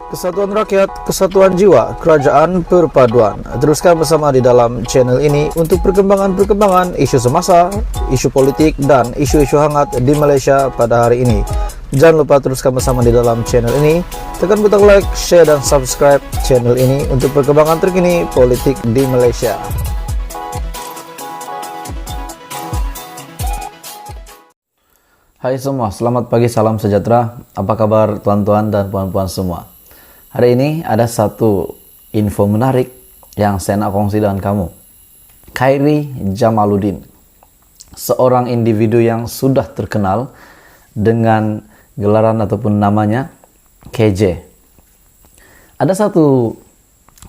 Kesatuan rakyat, kesatuan jiwa, kerajaan perpaduan. Teruskan bersama di dalam channel ini untuk perkembangan-perkembangan isu semasa, isu politik, dan isu-isu hangat di Malaysia pada hari ini. Jangan lupa teruskan bersama di dalam channel ini. Tekan butang like, share, dan subscribe channel ini untuk perkembangan terkini politik di Malaysia. Hai semua, selamat pagi, salam sejahtera. Apa kabar tuan-tuan dan puan-puan semua? Hari ini ada satu info menarik yang saya nak kongsi dengan kamu. Khairi Jamaluddin, seorang individu yang sudah terkenal dengan gelaran ataupun namanya KJ. Ada satu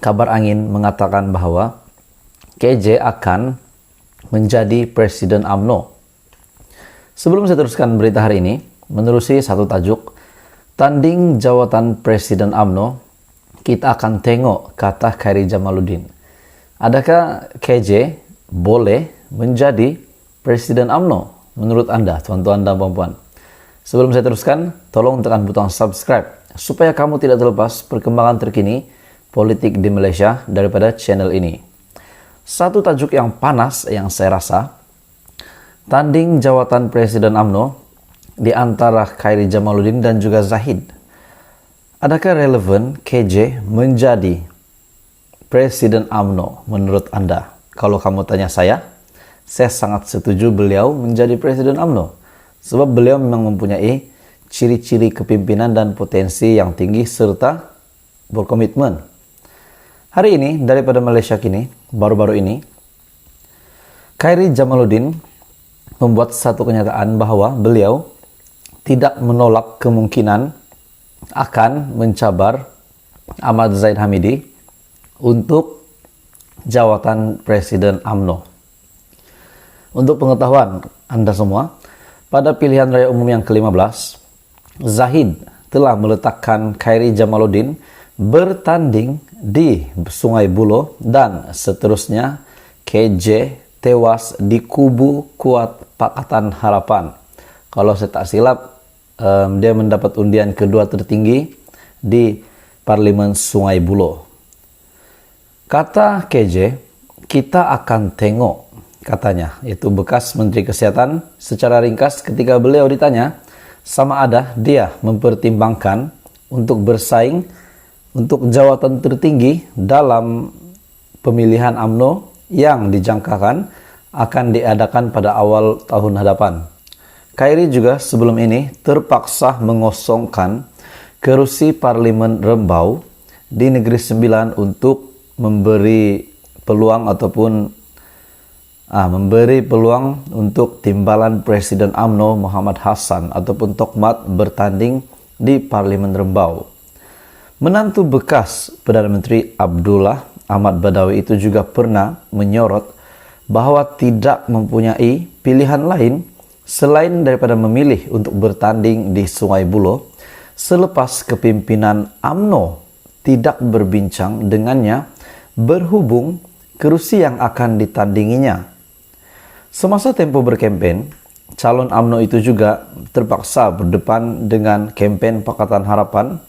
kabar angin mengatakan bahwa KJ akan menjadi Presiden UMNO. Sebelum saya teruskan berita hari ini, menerusi satu tajuk, tanding jawatan Presiden UMNO, kita akan tengok, kata Khairi Jamaluddin. Adakah KJ boleh menjadi Presiden UMNO menurut Anda, tuan-tuan dan puan-puan? Sebelum saya teruskan, tolong tekan butang subscribe supaya kamu tidak terlepas perkembangan terkini politik di Malaysia daripada channel ini. Satu tajuk yang panas yang saya rasa, tanding jawatan Presiden UMNO di antara Khairi Jamaluddin dan juga Zahid. Adakah relevan KJ menjadi Presiden UMNO menurut Anda? Kalau kamu tanya saya sangat setuju beliau menjadi Presiden UMNO. Sebab beliau memang mempunyai ciri-ciri kepimpinan dan potensi yang tinggi serta berkomitmen. Hari ini, daripada Malaysia kini, baru-baru ini, Khairi Jamaluddin membuat satu kenyataan bahwa beliau tidak menolak kemungkinan akan mencabar Ahmad Zahid Hamidi untuk jawatan Presiden UMNO. Untuk pengetahuan Anda semua, pada pilihan raya umum yang ke-15, Zahid telah meletakkan Khairi Jamaluddin bertanding di Sungai Buloh dan seterusnya KJ tewas di kubu kuat Pakatan Harapan. Kalau saya tak silap, dia mendapat undian kedua tertinggi di Parlimen Sungai Buloh. Kata KJ, kita akan tengok, katanya, yaitu bekas Menteri Kesihatan, secara ringkas ketika beliau ditanya sama ada dia mempertimbangkan untuk bersaing untuk jawatan tertinggi dalam pemilihan UMNO yang dijangkakan akan diadakan pada awal tahun hadapan. Khairi juga sebelum ini terpaksa mengosongkan kerusi Parlimen Rembau di Negeri Sembilan untuk memberi peluang untuk timbalan Presiden UMNO Muhammad Hassan ataupun Tokmat bertanding di Parlimen Rembau. Menantu bekas Perdana Menteri Abdullah Ahmad Badawi itu juga pernah menyorot bahwa tidak mempunyai pilihan lain selain daripada memilih untuk bertanding di Sungai Buloh selepas kepimpinan UMNO tidak berbincang dengannya berhubung kerusi yang akan ditandinginya. Semasa tempo berkempen, calon UMNO itu juga terpaksa berdepan dengan kempen Pakatan Harapan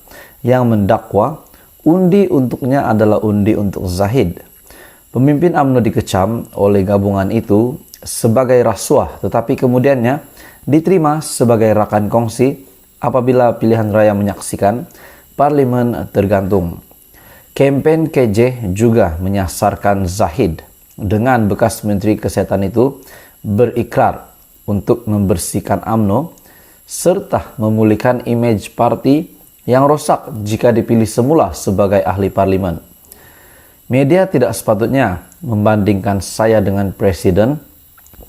yang mendakwa undi untuknya adalah undi untuk Zahid. Pemimpin UMNO dikecam oleh gabungan itu sebagai rasuah, tetapi kemudiannya diterima sebagai rakan kongsi apabila pilihan raya menyaksikan Parlimen tergantung. Kempen KJ juga menyasarkan Zahid dengan bekas Menteri Kesehatan itu berikrar untuk membersihkan UMNO serta memulihkan imej parti yang rosak jika dipilih semula sebagai ahli parlimen. Media tidak sepatutnya membandingkan saya dengan presiden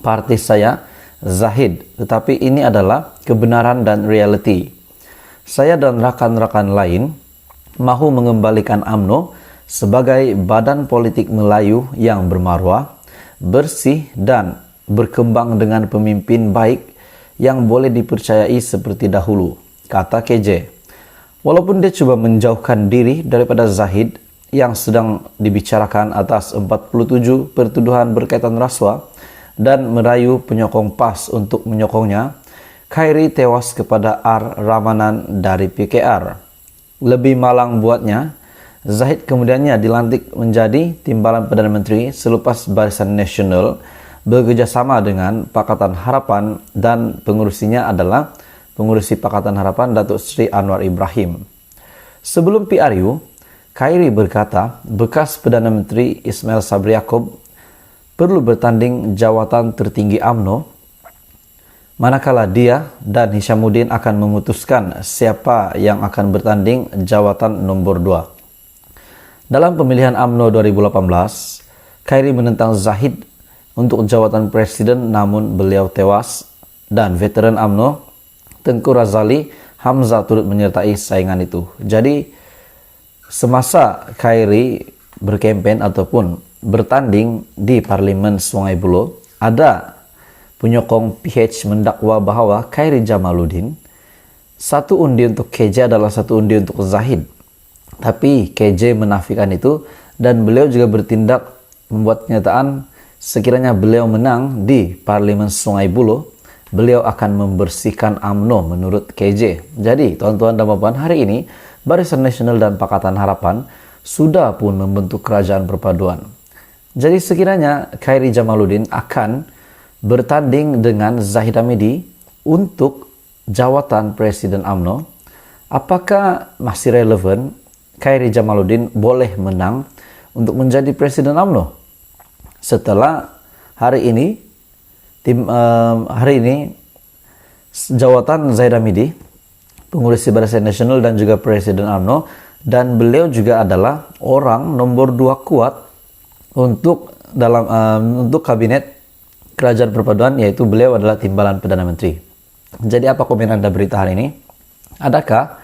parti saya, Zahid, tetapi ini adalah kebenaran dan realiti. Saya dan rakan-rakan lain mahu mengembalikan UMNO sebagai badan politik Melayu yang bermaruah, bersih dan berkembang dengan pemimpin baik yang boleh dipercayai seperti dahulu, kata KJ. Walaupun dia cuba menjauhkan diri daripada Zahid yang sedang dibicarakan atas 47 pertuduhan berkaitan rasuah dan merayu penyokong PAS untuk menyokongnya, Khairi tewas kepada R. Ramanan dari PKR. lebih malang buatnya, Zahid kemudiannya dilantik menjadi timbalan Perdana Menteri selepas Barisan Nasional bekerjasama dengan Pakatan Harapan dan pengurusinya adalah pengurusi Pakatan Harapan Datuk Seri Anwar Ibrahim. Sebelum PRU, Khairi berkata bekas Perdana Menteri Ismail Sabri Yaakob perlu bertanding jawatan tertinggi UMNO, manakala dia dan Hishamuddin akan memutuskan siapa yang akan bertanding jawatan nomor 2. Dalam pemilihan UMNO 2018, Khairi menentang Zahid untuk jawatan presiden namun beliau tewas dan veteran UMNO Tengku Razali Hamzah turut menyertai saingan itu. Jadi semasa Khairi berkempen ataupun bertanding di Parlimen Sungai Buloh, ada penyokong PH mendakwa bahwa Khairi Jamaluddin satu undi untuk KJ adalah satu undi untuk Zahid. Tapi KJ menafikan itu dan beliau juga bertindak membuat pernyataan sekiranya beliau menang di Parlimen Sungai Buloh, beliau akan membersihkan UMNO menurut KJ. Jadi tuan-tuan dan puan-puan, hari ini Barisan Nasional dan Pakatan Harapan sudah pun membentuk kerajaan perpaduan. Jadi sekiranya Khairi Jamaluddin akan bertanding dengan Zahid Hamidi untuk jawatan Presiden UMNO, apakah masih relevan Khairi Jamaluddin boleh menang untuk menjadi Presiden UMNO? Setelah hari ini jawatan Zahid Hamidi pengurus Barisan Nasional dan juga Presiden UMNO, dan beliau juga adalah orang nomor 2 kuat untuk kabinet kerajaan perpaduan, yaitu beliau adalah timbalan Perdana Menteri. Jadi apa komen Anda berita hari ini? Adakah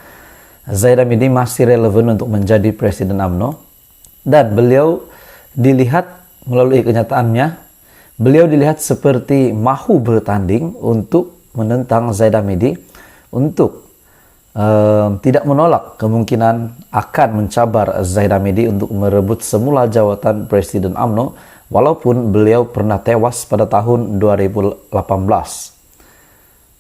Zahid Hamidi masih relevan untuk menjadi Presiden UMNO? Dan beliau dilihat melalui kenyataannya, beliau dilihat seperti mahu bertanding untuk menentang Zahid Hamidi untuk tidak menolak kemungkinan akan mencabar Zahid Hamidi untuk merebut semula jawatan Presiden UMNO, walaupun beliau pernah tewas pada tahun 2018.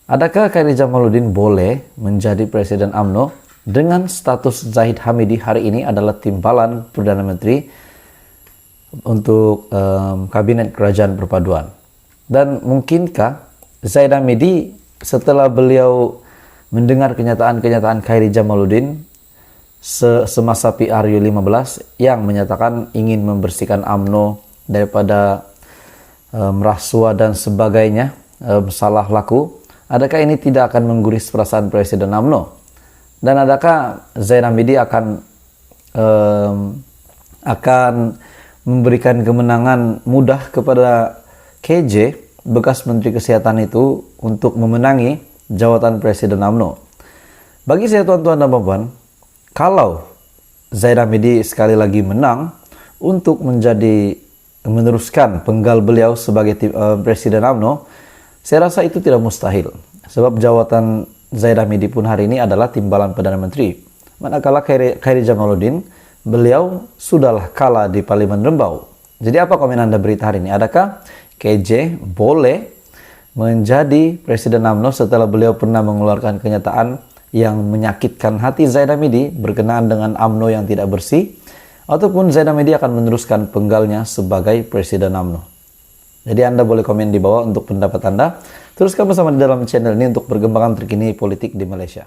Adakah Khairi Jamaluddin boleh menjadi Presiden UMNO dengan status Zahid Hamidi hari ini adalah timbalan Perdana Menteri untuk kabinet kerajaan perpaduan? Dan mungkinkah Zahid Hamidi setelah beliau mendengar kenyataan-kenyataan Khairi Jamaluddin semasa PRU 15 yang menyatakan ingin membersihkan UMNO daripada merasua dan sebagainya, salah laku, adakah ini tidak akan mengguris perasaan Presiden UMNO? Dan adakah Zahid Hamidi akan memberikan kemenangan mudah kepada KJ, bekas Menteri Kesehatan itu, untuk memenangi jawatan Presiden UMNO? Bagi saya tuan-tuan dan puan-puan, kalau Zahid Hamidi sekali lagi menang untuk meneruskan penggal beliau sebagai Presiden UMNO, saya rasa itu tidak mustahil. Sebab jawatan Zahid Hamidi pun hari ini adalah timbalan Perdana Menteri. Manakala Khairi Jamaluddin, beliau sudahlah kalah di Parlimen Rembau. Jadi apa komen Anda berita hari ini? Adakah KJ boleh menjadi Presiden UMNO setelah beliau pernah mengeluarkan kenyataan yang menyakitkan hati Zahid Hamidi berkenaan dengan UMNO yang tidak bersih, ataupun Zahid Hamidi akan meneruskan penggalnya sebagai Presiden UMNO? Jadi Anda boleh komen di bawah untuk pendapat Anda. Teruskan bersama di dalam channel ini untuk perkembangan terkini politik di Malaysia.